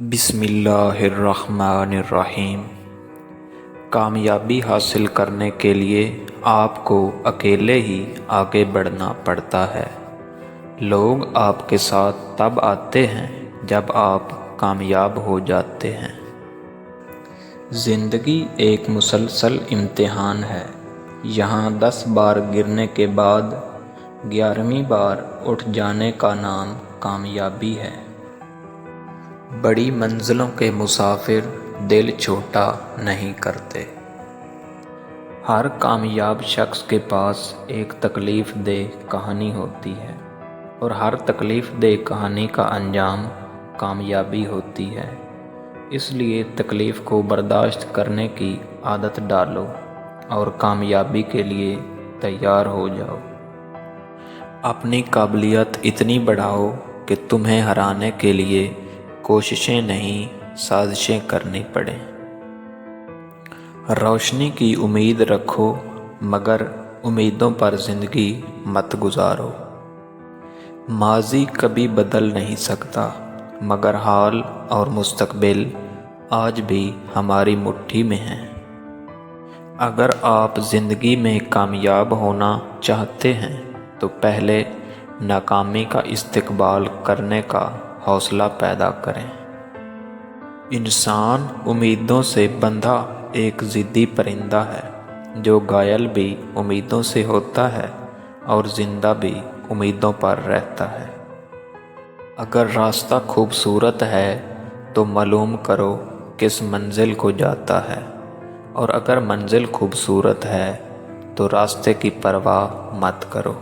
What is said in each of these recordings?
بسم اللہ الرحمن الرحیم۔ کامیابی حاصل کرنے کے لیے آپ کو اکیلے ہی آگے بڑھنا پڑتا ہے۔ لوگ آپ کے ساتھ تب آتے ہیں جب آپ کامیاب ہو جاتے ہیں۔ زندگی ایک مسلسل امتحان ہے۔ یہاں 10 بار گرنے کے بعد 11ویں بار اٹھ جانے کا نام کامیابی ہے۔ بڑی منزلوں کے مسافر دل چھوٹا نہیں کرتے۔ ہر کامیاب شخص کے پاس ایک تکلیف دہ کہانی ہوتی ہے، اور ہر تکلیف دہ کہانی کا انجام کامیابی ہوتی ہے۔ اس لیے تکلیف کو برداشت کرنے کی عادت ڈالو اور کامیابی کے لیے تیار ہو جاؤ۔ اپنی قابلیت اتنی بڑھاؤ کہ تمہیں ہرانے کے لیے کوششیں نہیں، سازشیں کرنی پڑیں۔ روشنی کی امید رکھو، مگر امیدوں پر زندگی مت گزارو۔ ماضی کبھی بدل نہیں سکتا، مگر حال اور مستقبل آج بھی ہماری مٹھی میں ہیں۔ اگر آپ زندگی میں کامیاب ہونا چاہتے ہیں تو پہلے ناکامی کا استقبال کرنے کا حوصلہ پیدا کریں۔ انسان امیدوں سے بندھا ایک ضدی پرندہ ہے، جو گھائل بھی امیدوں سے ہوتا ہے اور زندہ بھی امیدوں پر رہتا ہے۔ اگر راستہ خوبصورت ہے تو معلوم کرو کس منزل کو جاتا ہے، اور اگر منزل خوبصورت ہے تو راستے کی پرواہ مت کرو۔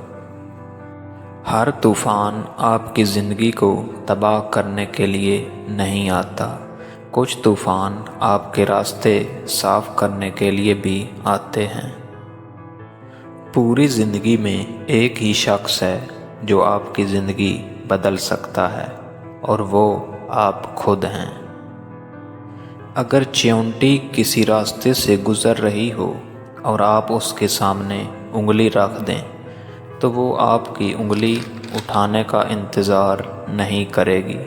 ہر طوفان آپ کی زندگی کو تباہ کرنے کے لیے نہیں آتا۔ کچھ طوفان آپ کے راستے صاف کرنے کے لیے بھی آتے ہیں۔ پوری زندگی میں ایک ہی شخص ہے جو آپ کی زندگی بدل سکتا ہے، اور وہ آپ خود ہیں۔ اگر چیونٹی کسی راستے سے گزر رہی ہو اور آپ اس کے سامنے انگلی رکھ دیں تو وہ آپ کی انگلی اٹھانے کا انتظار نہیں کرے گی،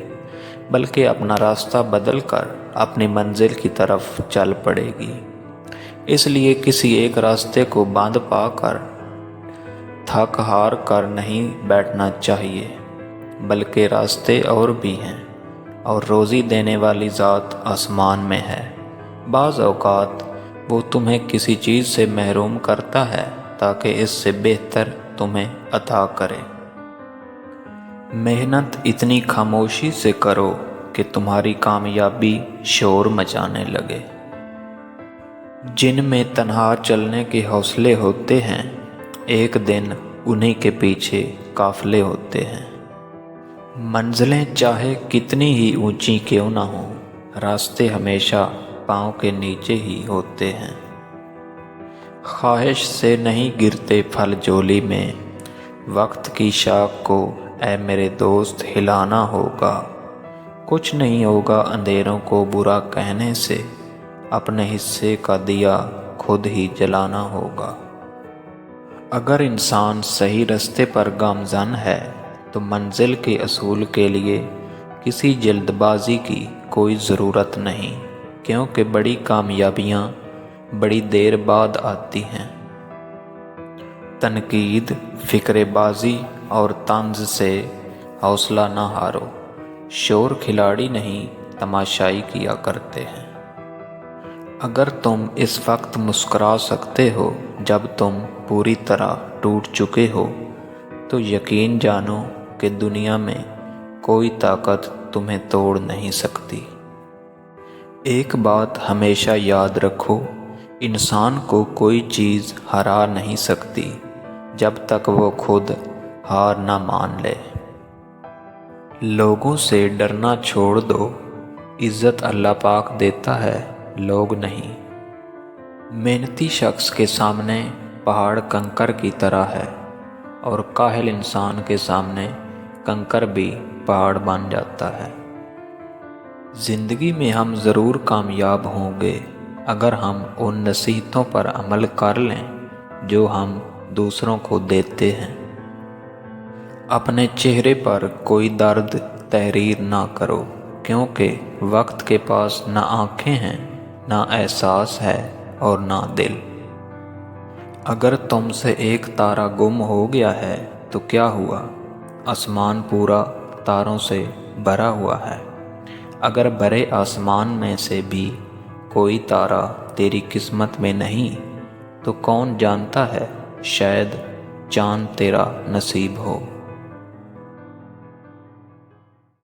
بلکہ اپنا راستہ بدل کر اپنی منزل کی طرف چل پڑے گی۔ اس لیے کسی ایک راستے کو باندھ پا کر تھک ہار کر نہیں بیٹھنا چاہیے، بلکہ راستے اور بھی ہیں، اور روزی دینے والی ذات آسمان میں ہے۔ بعض اوقات وہ تمہیں کسی چیز سے محروم کرتا ہے تاکہ اس سے بہتر تمہیں عطا کرے۔ محنت اتنی خاموشی سے کرو کہ تمہاری کامیابی شور مچانے لگے۔ جن میں تنہا چلنے کے حوصلے ہوتے ہیں، ایک دن انہی کے پیچھے قافلے ہوتے ہیں۔ منزلیں چاہے کتنی ہی اونچی کیوں نہ ہوں، راستے ہمیشہ پاؤں کے نیچے ہی ہوتے ہیں۔ خواہش سے نہیں گرتے پھل جھولی میں، وقت کی شاخ کو اے میرے دوست ہلانا ہوگا۔ کچھ نہیں ہوگا اندھیروں کو برا کہنے سے، اپنے حصے کا دیا خود ہی جلانا ہوگا۔ اگر انسان صحیح راستے پر گامزن ہے تو منزل کے حصول کے لیے کسی جلد بازی کی کوئی ضرورت نہیں، کیونکہ بڑی کامیابیاں بڑی دیر بعد آتی ہیں۔ تنقید، فکر بازی اور طنز سے حوصلہ نہ ہارو۔ شور کھلاڑی نہیں، تماشائی کیا کرتے ہیں۔ اگر تم اس وقت مسکرا سکتے ہو جب تم پوری طرح ٹوٹ چکے ہو، تو یقین جانو کہ دنیا میں کوئی طاقت تمہیں توڑ نہیں سکتی۔ ایک بات ہمیشہ یاد رکھو، انسان کو کوئی چیز ہرا نہیں سکتی جب تک وہ خود ہار نہ مان لے۔ لوگوں سے ڈرنا چھوڑ دو، عزت اللہ پاک دیتا ہے، لوگ نہیں۔ محنتی شخص کے سامنے پہاڑ کنکر کی طرح ہے، اور کاہل انسان کے سامنے کنکر بھی پہاڑ بن جاتا ہے۔ زندگی میں ہم ضرور کامیاب ہوں گے اگر ہم ان نصیحتوں پر عمل کر لیں جو ہم دوسروں کو دیتے ہیں۔ اپنے چہرے پر کوئی درد تحریر نہ کرو، کیونکہ وقت کے پاس نہ آنکھیں ہیں، نہ احساس ہے اور نہ دل۔ اگر تم سے ایک تارا گم ہو گیا ہے تو کیا ہوا؟ آسمان پورا تاروں سے بھرا ہوا ہے۔ اگر بھرے آسمان میں سے بھی کوئی تارا تیری قسمت میں نہیں تو کون جانتا ہے، شاید چاند تیرا نصیب ہو۔